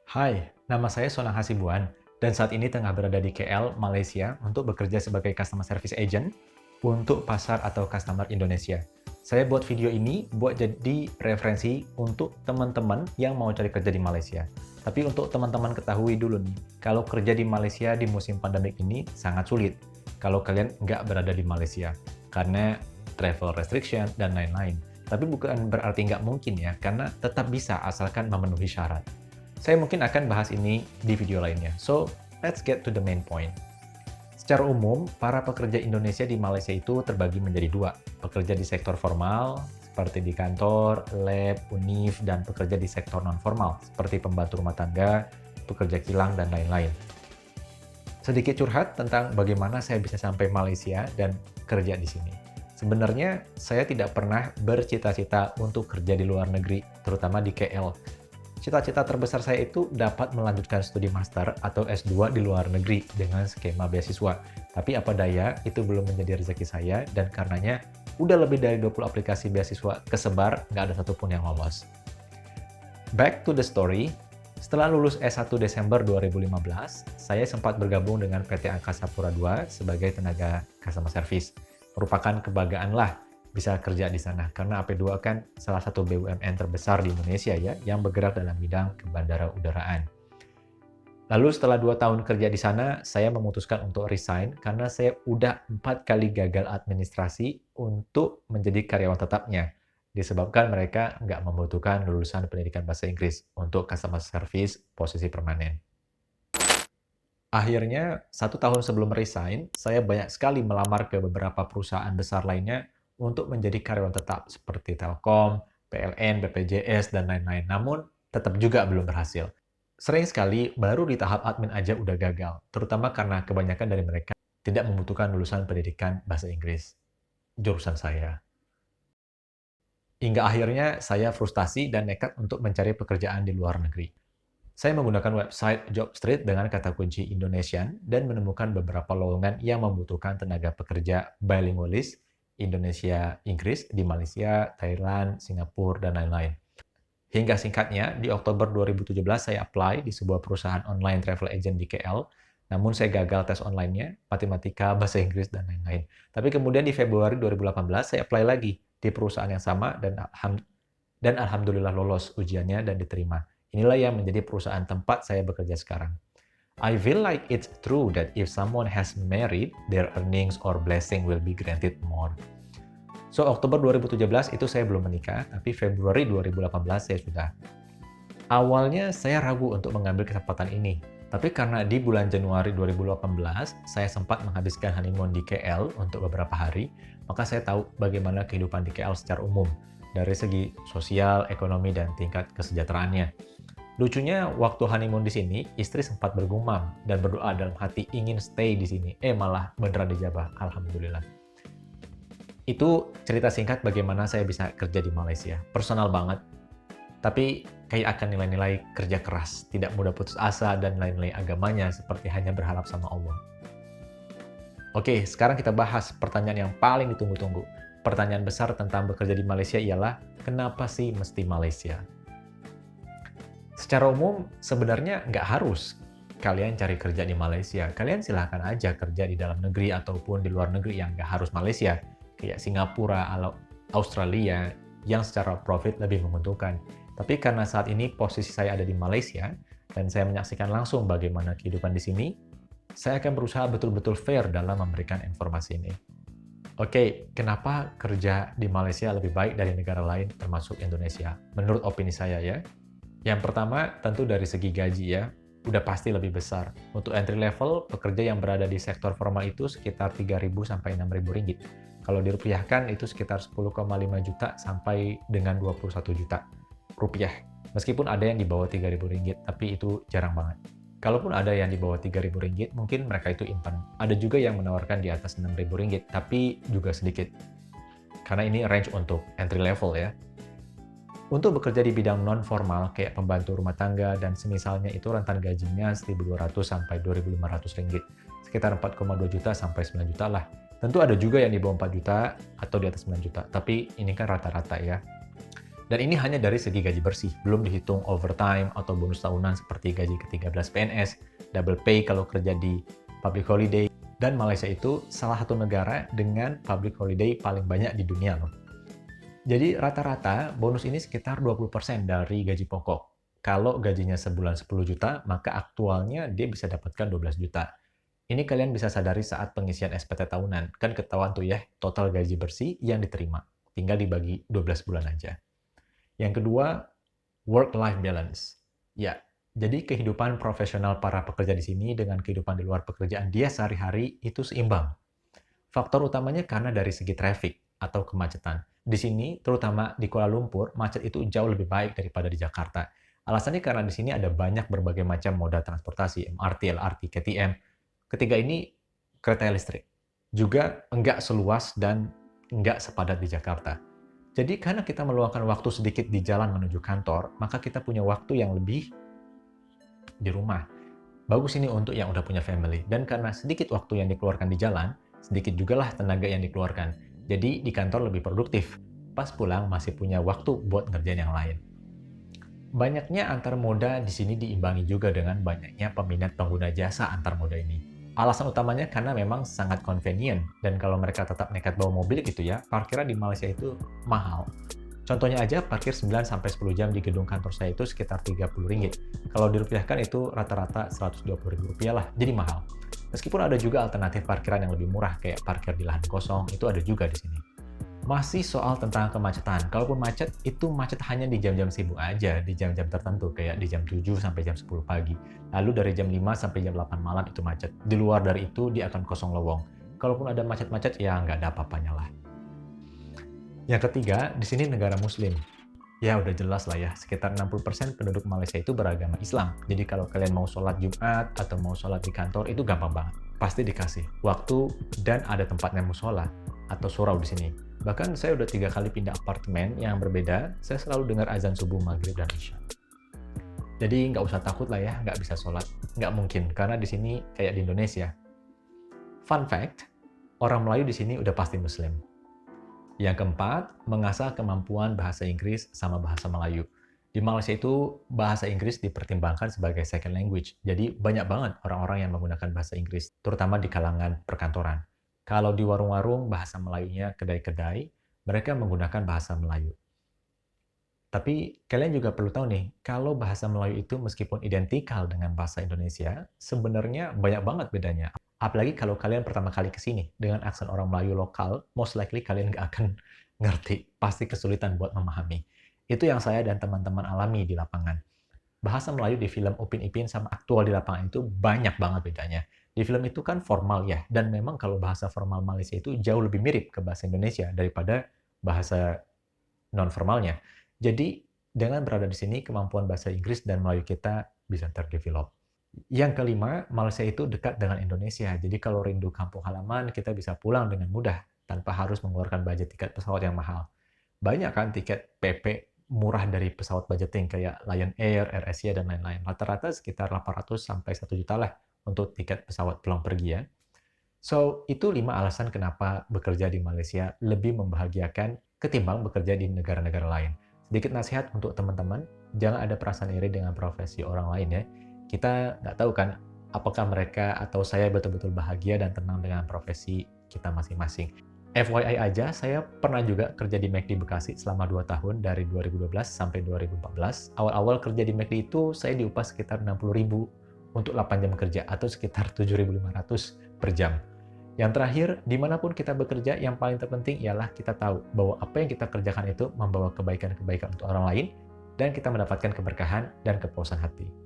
Hai, nama saya Sonang Hasibuan dan saat ini tengah berada di KL, Malaysia untuk bekerja sebagai Customer Service Agent untuk pasar atau customer Indonesia. Saya buat video ini buat jadi referensi untuk teman-teman yang mau cari kerja di Malaysia. Tapi untuk teman-teman ketahui dulu nih, kalau kerja di Malaysia di musim pandemik ini sangat sulit kalau kalian nggak berada di Malaysia karena travel restriction dan lain-lain. Tapi bukan berarti nggak mungkin ya, karena tetap bisa asalkan memenuhi syarat. Saya mungkin akan bahas ini di video lainnya. So, let's get to the main point. Secara umum, para pekerja Indonesia di Malaysia itu terbagi menjadi dua. Pekerja di sektor formal, seperti di kantor, lab, univ, dan pekerja di sektor non-formal, seperti pembantu rumah tangga, pekerja kilang, dan lain-lain. Sedikit curhat tentang bagaimana saya bisa sampai Malaysia dan kerja di sini. Sebenarnya, saya tidak pernah bercita-cita untuk kerja di luar negeri, terutama di KL. Cita-cita terbesar saya itu dapat melanjutkan studi master atau S2 di luar negeri dengan skema beasiswa. Tapi apa daya, itu belum menjadi rezeki saya dan karenanya udah lebih dari 20 aplikasi beasiswa kesebar, nggak ada satupun yang lolos. Back to the story, setelah lulus S1 Desember 2015, saya sempat bergabung dengan PT Angkasa Pura II sebagai tenaga customer service. Merupakan kebanggaan lah bisa kerja di sana, karena AP2 kan salah satu BUMN terbesar di Indonesia ya, yang bergerak dalam bidang kebandara udaraan. Lalu setelah 2 tahun kerja di sana, saya memutuskan untuk resign karena saya udah 4 kali gagal administrasi untuk menjadi karyawan tetapnya. Disebabkan mereka nggak membutuhkan lulusan pendidikan bahasa Inggris untuk customer service posisi permanen. Akhirnya, 1 tahun sebelum resign, saya banyak sekali melamar ke beberapa perusahaan besar lainnya untuk menjadi karyawan tetap, seperti Telkom, PLN, BPJS, dan lain-lain. Namun, tetap juga belum berhasil. Sering sekali, baru di tahap admin aja udah gagal, terutama karena kebanyakan dari mereka tidak membutuhkan lulusan pendidikan bahasa Inggris, jurusan saya. Hingga akhirnya saya frustasi dan nekat untuk mencari pekerjaan di luar negeri. Saya menggunakan website Jobstreet dengan kata kunci Indonesian dan menemukan beberapa lowongan yang membutuhkan tenaga pekerja bilingualis Indonesia-Inggris di Malaysia, Thailand, Singapura, dan lain-lain. Hingga singkatnya, di Oktober 2017 saya apply di sebuah perusahaan online travel agent di KL, namun saya gagal tes online-nya, matematika, bahasa Inggris, dan lain-lain. Tapi kemudian di Februari 2018 saya apply lagi di perusahaan yang sama dan alhamdulillah lolos ujiannya dan diterima. Inilah yang menjadi perusahaan tempat saya bekerja sekarang. I feel like it's true that if someone has married, their earnings or blessing will be granted more. So, Oktober 2017 itu saya belum menikah, tapi Februari 2018 saya sudah. Awalnya saya ragu untuk mengambil kesempatan ini, tapi karena di bulan Januari 2018 saya sempat menghabiskan honeymoon di KL untuk beberapa hari, maka saya tahu bagaimana kehidupan di KL secara umum, dari segi sosial, ekonomi, dan tingkat kesejahteraannya. Lucunya, waktu honeymoon di sini, istri sempat bergumam dan berdoa dalam hati ingin stay di sini. Malah beneran dijabah, alhamdulillah. Itu cerita singkat bagaimana saya bisa kerja di Malaysia. Personal banget, tapi kayak akan nilai-nilai kerja keras, tidak mudah putus asa, dan nilai-nilai agamanya seperti hanya berharap sama Allah. Oke, sekarang kita bahas pertanyaan yang paling ditunggu-tunggu. Pertanyaan besar tentang bekerja di Malaysia ialah, kenapa sih mesti Malaysia? Secara umum, sebenarnya nggak harus kalian cari kerja di Malaysia. Kalian silahkan aja kerja di dalam negeri ataupun di luar negeri yang nggak harus Malaysia. Kayak Singapura atau Australia yang secara profit lebih menguntungkan. Tapi karena saat ini posisi saya ada di Malaysia dan saya menyaksikan langsung bagaimana kehidupan di sini, saya akan berusaha betul-betul fair dalam memberikan informasi ini. Oke, kenapa kerja di Malaysia lebih baik dari negara lain termasuk Indonesia? Menurut opini saya ya. Yang pertama, tentu dari segi gaji ya, udah pasti lebih besar. Untuk entry level, pekerja yang berada di sektor formal itu sekitar 3.000 sampai 6.000 ringgit. Kalau dirupiahkan itu sekitar 10,5 juta sampai dengan 21 juta rupiah. Meskipun ada yang di bawah 3.000 ringgit, tapi itu jarang banget. Kalaupun ada yang di bawah 3.000 ringgit, mungkin mereka itu intern. Ada juga yang menawarkan di atas 6.000 ringgit, tapi juga sedikit. Karena ini range untuk entry level ya. Untuk bekerja di bidang non-formal kayak pembantu rumah tangga dan semisalnya itu rentan gajinya 1.200 sampai 2.500 ringgit, sekitar 4,2 juta sampai 9 juta lah. Tentu ada juga yang di bawah 4 juta atau di atas 9 juta, tapi ini kan rata-rata ya. Dan ini hanya dari segi gaji bersih, belum dihitung overtime atau bonus tahunan seperti gaji ke-13 PNS, double pay kalau kerja di public holiday, dan Malaysia itu salah satu negara dengan public holiday paling banyak di dunia loh. Jadi rata-rata bonus ini sekitar 20% dari gaji pokok. Kalau gajinya sebulan 10 juta, maka aktualnya dia bisa dapatkan 12 juta. Ini kalian bisa sadari saat pengisian SPT tahunan. Kan ketahuan tuh ya, total gaji bersih yang diterima. Tinggal dibagi 12 bulan aja. Yang kedua, work-life balance. Ya, jadi kehidupan profesional para pekerja di sini dengan kehidupan di luar pekerjaan dia sehari-hari itu seimbang. Faktor utamanya karena dari segi traffic atau kemacetan. Di sini, terutama di Kuala Lumpur, macet itu jauh lebih baik daripada di Jakarta. Alasannya karena di sini ada banyak berbagai macam moda transportasi, MRT, LRT, KTM. Ketiga ini kereta listrik. Juga enggak seluas dan enggak sepadat di Jakarta. Jadi karena kita meluangkan waktu sedikit di jalan menuju kantor, maka kita punya waktu yang lebih di rumah. Bagus ini untuk yang udah punya family. Dan karena sedikit waktu yang dikeluarkan di jalan, sedikit juga lah tenaga yang dikeluarkan. Jadi di kantor lebih produktif. Pas pulang masih punya waktu buat ngerjain yang lain. Banyaknya antar moda di sini diimbangi juga dengan banyaknya peminat pengguna jasa antar moda ini. Alasan utamanya karena memang sangat convenient, dan kalau mereka tetap nekat bawa mobil gitu ya, parkiran di Malaysia itu mahal. Contohnya aja, parkir 9-10 jam di gedung kantor saya itu sekitar Rp30. Kalau dirupiahkan itu rata-rata Rp120 lah, jadi mahal. Meskipun ada juga alternatif parkiran yang lebih murah, kayak parkir di lahan kosong, itu ada juga di sini. Masih soal tentang kemacetan. Kalaupun macet, itu macet hanya di jam-jam sibuk aja, di jam-jam tertentu, kayak di jam 7 sampai jam 10 pagi. Lalu dari jam 5 sampai jam 8 malam itu macet. Di luar dari itu, dia akan kosong lowong. Kalaupun ada macet-macet, ya nggak ada apa-apanya lah. Yang ketiga, di sini negara Muslim. Ya udah jelas lah ya, sekitar 60% penduduk Malaysia itu beragama Islam. Jadi kalau kalian mau sholat Jumat atau mau sholat di kantor, itu gampang banget. Pasti dikasih waktu dan ada tempatnya musola atau surau di sini. Bahkan saya udah 3 kali pindah apartemen yang berbeda, saya selalu dengar azan subuh, maghrib, dan isya. Jadi nggak usah takut lah ya, nggak bisa sholat. Nggak mungkin, karena di sini kayak di Indonesia. Fun fact, orang Melayu di sini udah pasti Muslim. Yang keempat, mengasah kemampuan bahasa Inggris sama bahasa Melayu. Di Malaysia itu bahasa Inggris dipertimbangkan sebagai second language. Jadi banyak banget orang-orang yang menggunakan bahasa Inggris, terutama di kalangan perkantoran. Kalau di warung-warung, bahasa Melayunya kedai-kedai, mereka menggunakan bahasa Melayu. Tapi kalian juga perlu tahu nih, kalau bahasa Melayu itu meskipun identikal dengan bahasa Indonesia, sebenarnya banyak banget bedanya. Apalagi kalau kalian pertama kali ke sini dengan aksen orang Melayu lokal, most likely kalian nggak akan ngerti, pasti kesulitan buat memahami. Itu yang saya dan teman-teman alami di lapangan. Bahasa Melayu di film Upin Ipin sama aktual di lapangan itu banyak banget bedanya. Di film itu kan formal ya, dan memang kalau bahasa formal Malaysia itu jauh lebih mirip ke bahasa Indonesia daripada bahasa non-formalnya. Jadi, dengan berada di sini, kemampuan bahasa Inggris dan Melayu kita bisa terdevelop. Yang kelima, Malaysia itu dekat dengan Indonesia. Jadi kalau rindu kampung halaman, kita bisa pulang dengan mudah tanpa harus mengeluarkan budget tiket pesawat yang mahal. Banyak kan tiket PP murah dari pesawat budgeting kayak Lion Air, AirAsia, dan lain-lain. Rata-rata sekitar 800 sampai 1 juta lah untuk tiket pesawat pulang pergi ya. So, itu 5 alasan kenapa bekerja di Malaysia lebih membahagiakan ketimbang bekerja di negara-negara lain. Sedikit nasihat untuk teman-teman, jangan ada perasaan iri dengan profesi orang lain ya. Kita nggak tahu kan, apakah mereka atau saya betul-betul bahagia dan tenang dengan profesi kita masing-masing. FYI aja, saya pernah juga kerja di McD Bekasi selama 2 tahun dari 2012 sampai 2014. Awal-awal kerja di McD itu saya diupah sekitar 60.000 untuk 8 jam kerja atau sekitar 7.500 per jam. Yang terakhir, dimanapun kita bekerja, yang paling terpenting ialah kita tahu bahwa apa yang kita kerjakan itu membawa kebaikan-kebaikan untuk orang lain dan kita mendapatkan keberkahan dan kepuasan hati.